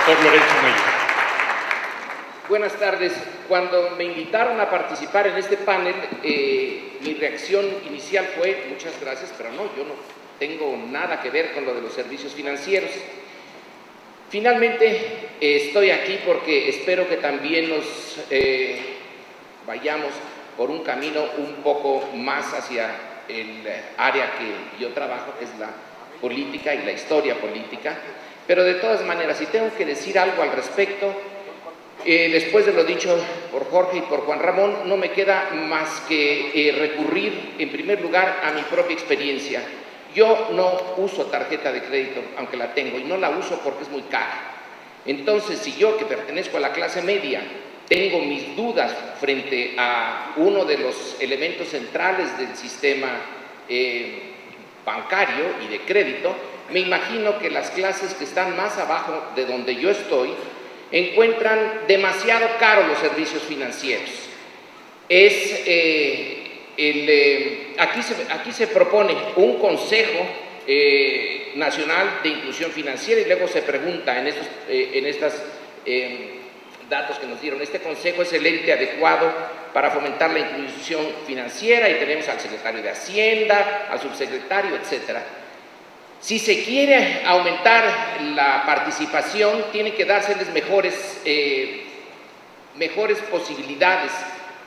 doctor Lorenzo Meyer. Buenas tardes. Cuando me invitaron a participar en este panel, mi reacción inicial fue, muchas gracias, pero no, yo no tengo nada que ver con lo de los servicios financieros. Finalmente, estoy aquí porque espero que también nos vayamos por un camino un poco más hacia el área que yo trabajo, que es la política y la historia política. Pero de todas maneras, si tengo que decir algo al respecto, después de lo dicho por Jorge y por Juan Ramón, no me queda más que recurrir en primer lugar a mi propia experiencia. Yo no uso tarjeta de crédito, aunque la tengo, y no la uso porque es muy cara. Entonces, si yo, que pertenezco a la clase media, tengo mis dudas frente a uno de los elementos centrales del sistema bancario y de crédito, me imagino que las clases que están más abajo de donde yo estoy encuentran demasiado caros los servicios financieros. Aquí se propone un Consejo Nacional de Inclusión Financiera y luego se pregunta en estos datos que nos dieron, ¿este consejo es el ente adecuado para fomentar la inclusión financiera? Y tenemos al secretario de Hacienda, al subsecretario, etcétera. Si se quiere aumentar la participación, tiene que dárseles mejores posibilidades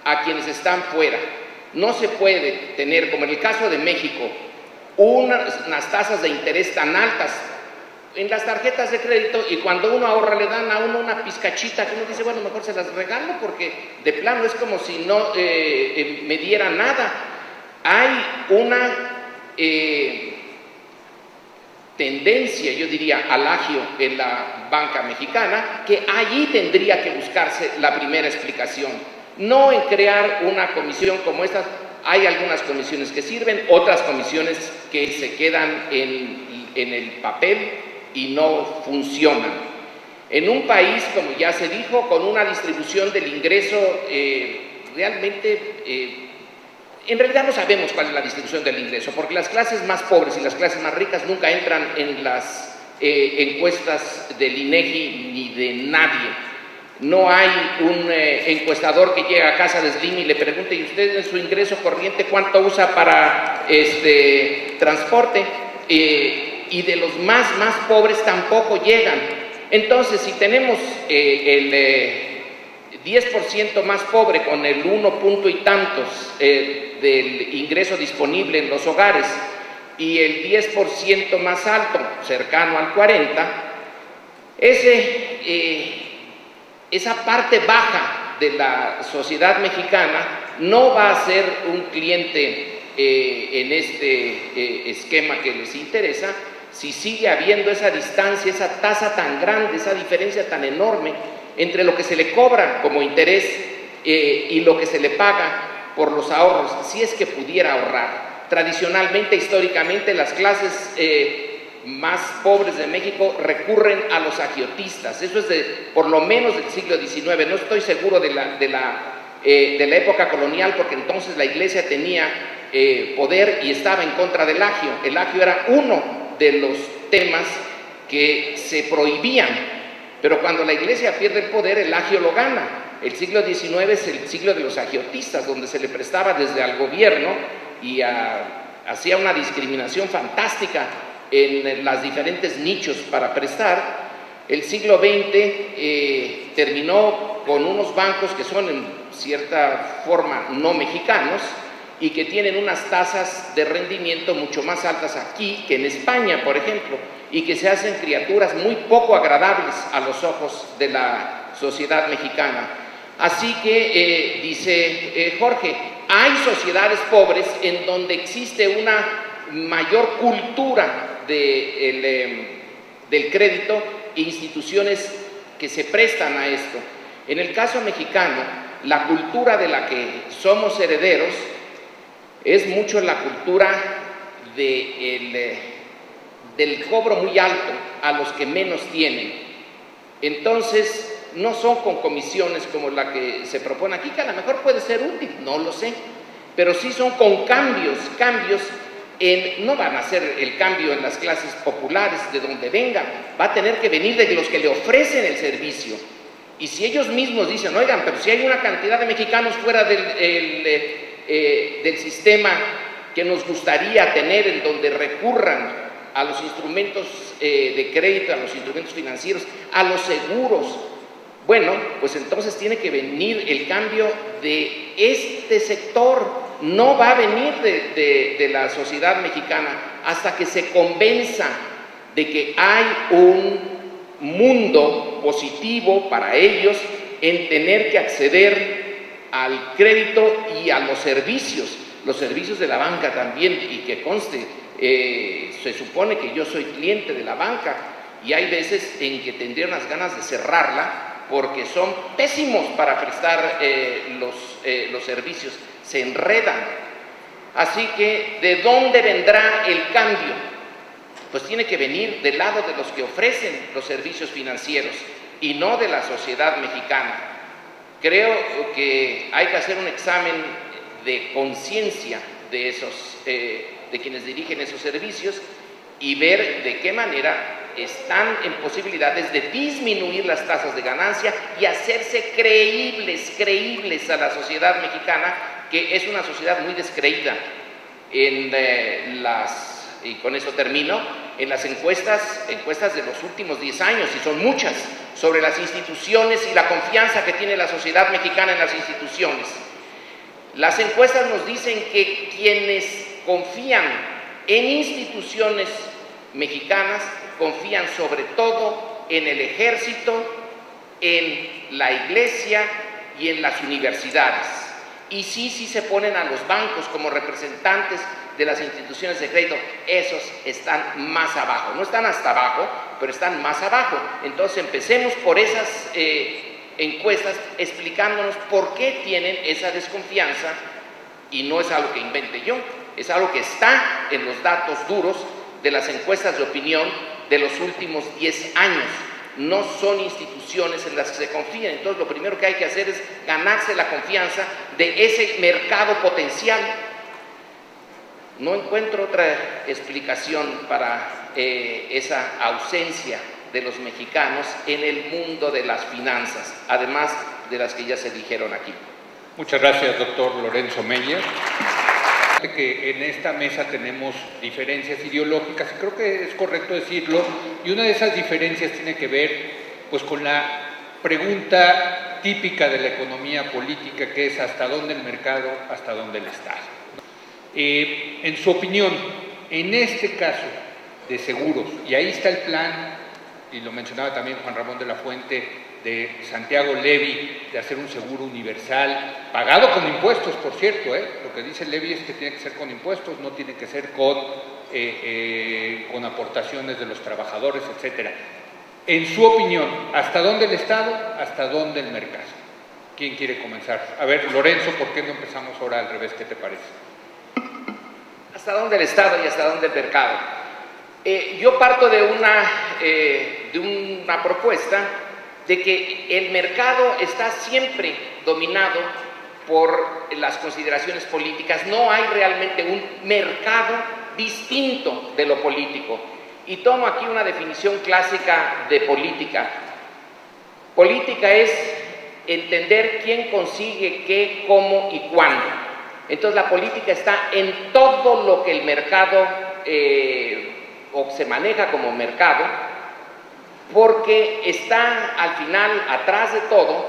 a quienes están fuera. No se puede tener, como en el caso de México, unas tasas de interés tan altas en las tarjetas de crédito, y cuando uno ahorra le dan a uno una pizcachita que uno dice, bueno, mejor se las regalo porque de plano es como si no me diera nada. Hay una tendencia, yo diría, al agio en la banca mexicana, que allí tendría que buscarse la primera explicación, no en crear una comisión como esta. Hay algunas comisiones que sirven, otras comisiones que se quedan en el papel y no funcionan. En un país, como ya se dijo, con una distribución del ingreso realmente... En realidad no sabemos cuál es la distribución del ingreso, porque las clases más pobres y las clases más ricas nunca entran en las encuestas del INEGI ni de nadie. No hay un encuestador que llega a casa de Slim y le pregunte, ¿y usted en su ingreso corriente cuánto usa para transporte? Y de los más pobres tampoco llegan. Entonces, si tenemos el 10% más pobre con el 1 punto y tantos del ingreso disponible en los hogares y el 10% más alto, cercano al 40%, esa parte baja de la sociedad mexicana no va a ser un cliente en este esquema que les interesa, si sigue habiendo esa distancia, esa tasa tan grande, esa diferencia tan enorme entre lo que se le cobra como interés y lo que se le paga por los ahorros, si es que pudiera ahorrar. Tradicionalmente, históricamente, las clases más pobres de México recurren a los agiotistas. Eso es por lo menos del siglo XIX. No estoy seguro de la época colonial, porque entonces la Iglesia tenía poder y estaba en contra del agio. El agio era uno de los temas que se prohibían, pero cuando la Iglesia pierde el poder, el agio lo gana. El siglo XIX es el siglo de los agiotistas, donde se le prestaba desde al gobierno y hacía una discriminación fantástica en los diferentes nichos para prestar. El siglo XX terminó con unos bancos que son en cierta forma no mexicanos y que tienen unas tasas de rendimiento mucho más altas aquí que en España, por ejemplo, y que se hacen criaturas muy poco agradables a los ojos de la sociedad mexicana. Así que, dice Jorge, hay sociedades pobres en donde existe una mayor cultura del crédito e instituciones que se prestan a esto. En el caso mexicano, la cultura de la que somos herederos es mucho la cultura del cobro muy alto a los que menos tienen. Entonces, no son con comisiones como la que se propone aquí, que a lo mejor puede ser útil, no lo sé, pero sí son con cambios no van a hacer el cambio en las clases populares de donde venga, va a tener que venir de los que le ofrecen el servicio. Y si ellos mismos dicen, oigan, pero si hay una cantidad de mexicanos fuera del sistema que nos gustaría tener, en donde recurran a los instrumentos de crédito, a los instrumentos financieros, a los seguros, bueno, pues entonces tiene que venir el cambio de este sector. No va a venir de la sociedad mexicana hasta que se convenza de que hay un mundo positivo para ellos en tener que acceder al crédito y a los servicios de la banca también, y que conste, se supone que yo soy cliente de la banca y hay veces en que tendría unas ganas de cerrarla porque son pésimos para prestar los servicios, se enredan. Así que, ¿de dónde vendrá el cambio? Pues tiene que venir del lado de los que ofrecen los servicios financieros y no de la sociedad mexicana. Creo que hay que hacer un examen de conciencia de quienes dirigen esos servicios y ver de qué manera están en posibilidades de disminuir las tasas de ganancia y hacerse creíbles a la sociedad mexicana, que es una sociedad muy descreída. Y con eso termino, en las encuestas de los últimos 10 años, y son muchas, sobre las instituciones y la confianza que tiene la sociedad mexicana en las instituciones. Las encuestas nos dicen que quienes confían en instituciones mexicanas confían sobre todo en el ejército, en la iglesia y en las universidades. Y sí se ponen a los bancos como representantes de las instituciones de crédito. Esos están más abajo, no están hasta abajo, pero están más abajo. Entonces empecemos por esas encuestas explicándonos por qué tienen esa desconfianza, y no es algo que invente yo, es algo que está en los datos duros de las encuestas de opinión de los últimos 10 años. No son instituciones en las que se confían. Entonces lo primero que hay que hacer es ganarse la confianza de ese mercado potencial. No encuentro otra explicación para esa ausencia de los mexicanos en el mundo de las finanzas, además de las que ya se dijeron aquí. Muchas gracias, doctor Lorenzo Meyer. Que en esta mesa tenemos diferencias ideológicas, y creo que es correcto decirlo, y una de esas diferencias tiene que ver pues con la pregunta típica de la economía política, que es hasta dónde el mercado, hasta dónde el Estado. En su opinión, en este caso de seguros, y ahí está el plan, y lo mencionaba también Juan Ramón de la Fuente, de Santiago Levy, de hacer un seguro universal, pagado con impuestos, por cierto, lo que dice Levy es que tiene que ser con impuestos, no tiene que ser con aportaciones de los trabajadores, etcétera. En su opinión, ¿hasta dónde el Estado, hasta dónde el mercado? ¿Quién quiere comenzar? A ver, Lorenzo, ¿por qué no empezamos ahora al revés? ¿Qué te parece? ¿Hasta dónde el Estado y hasta dónde el mercado? Yo parto de una propuesta de que el mercado está siempre dominado por las consideraciones políticas. No hay realmente un mercado distinto de lo político. Y tomo aquí una definición clásica de política. Política es entender quién consigue qué, cómo y cuándo. Entonces la política está en todo lo que el mercado o se maneja como mercado, porque está al final, atrás de todo,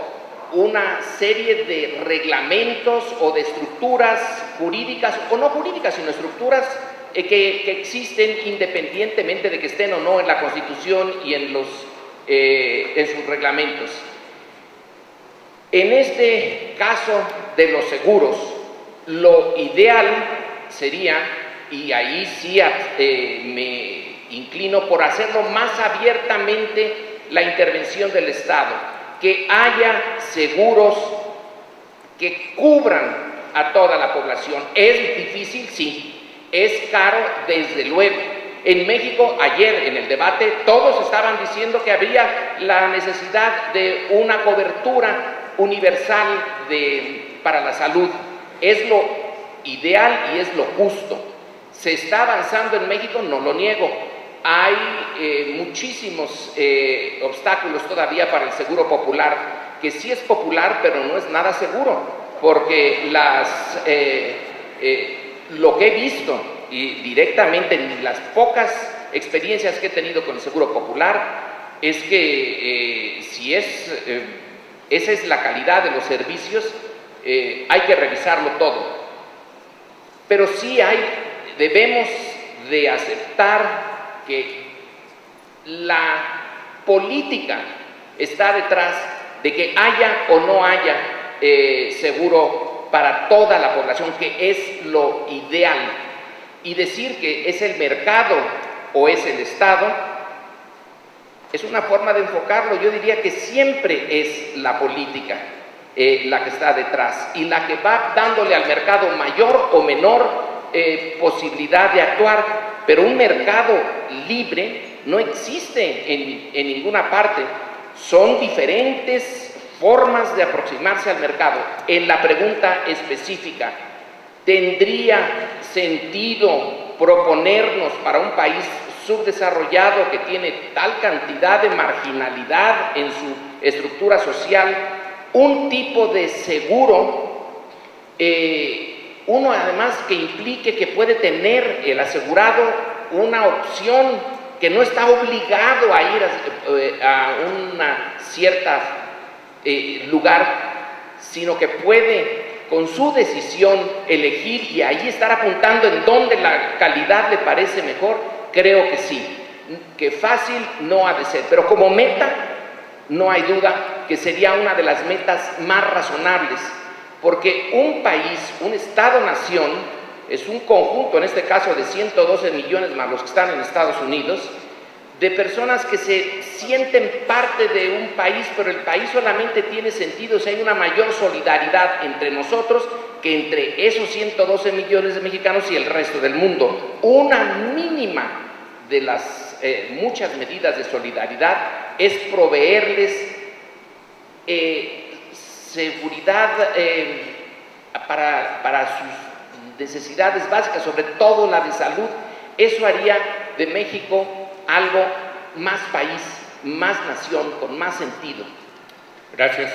una serie de reglamentos o de estructuras jurídicas, o no jurídicas, sino estructuras que existen independientemente de que estén o no en la Constitución y en sus reglamentos. En este caso de los seguros, lo ideal sería, y ahí sí me inclino por hacerlo más abiertamente, la intervención del Estado, que haya seguros que cubran a toda la población. ¿Es difícil? Sí. ¿Es caro? Desde luego. En México, ayer en el debate, todos estaban diciendo que había la necesidad de una cobertura universal para la salud. Es lo ideal y es lo justo. ¿Se está avanzando en México? No lo niego. Hay muchísimos obstáculos todavía para el seguro popular, que sí es popular, pero no es nada seguro, porque lo que he visto y directamente en las pocas experiencias que he tenido con el seguro popular es que si esa es la calidad de los servicios, hay que revisarlo todo. Pero sí debemos de aceptar que la política está detrás de que haya o no haya seguro para toda la población, que es lo ideal. Y decir que es el mercado o es el Estado es una forma de enfocarlo. Yo diría que siempre es la política la que está detrás y la que va dándole al mercado mayor o menor posibilidad de actuar, pero un mercado libre no existe en ninguna parte. Son diferentes formas de aproximarse al mercado. En la pregunta específica, ¿tendría sentido proponernos para un país subdesarrollado que tiene tal cantidad de marginalidad en su estructura social un tipo de seguro, uno además que implique que puede tener el asegurado una opción, que no está obligado a ir a una cierta lugar, sino que puede con su decisión elegir y ahí estar apuntando en donde la calidad le parece mejor? Creo que sí, que fácil no ha de ser, pero como meta no hay duda que sería una de las metas más razonables, porque un país, un Estado-nación, es un conjunto, en este caso de 112 millones más los que están en Estados Unidos, de personas que se sienten parte de un país, pero el país solamente tiene sentido si hay una mayor solidaridad entre nosotros que entre esos 112 millones de mexicanos y el resto del mundo. Una mínima de las muchas medidas de solidaridad es proveerles seguridad para sus necesidades básicas, sobre todo la de salud. Eso haría de México algo más país, más nación, con más sentido. Gracias.